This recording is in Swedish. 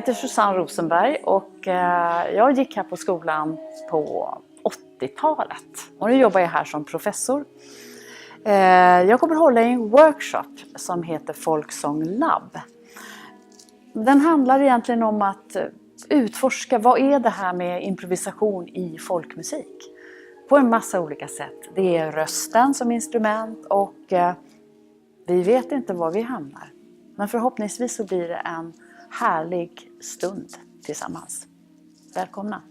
heter Susanne Rosenberg och jag gick här på skolan på 80-talet. Och nu jobbar jag här som professor. Jag kommer hålla i en workshop som heter Folksång Lab. Den handlar egentligen om att utforska vad är det här med improvisation i folkmusik. På en massa olika sätt. Det är rösten som instrument och vi vet inte var vi hamnar. Men förhoppningsvis så blir det en härlig stund tillsammans. Välkomna!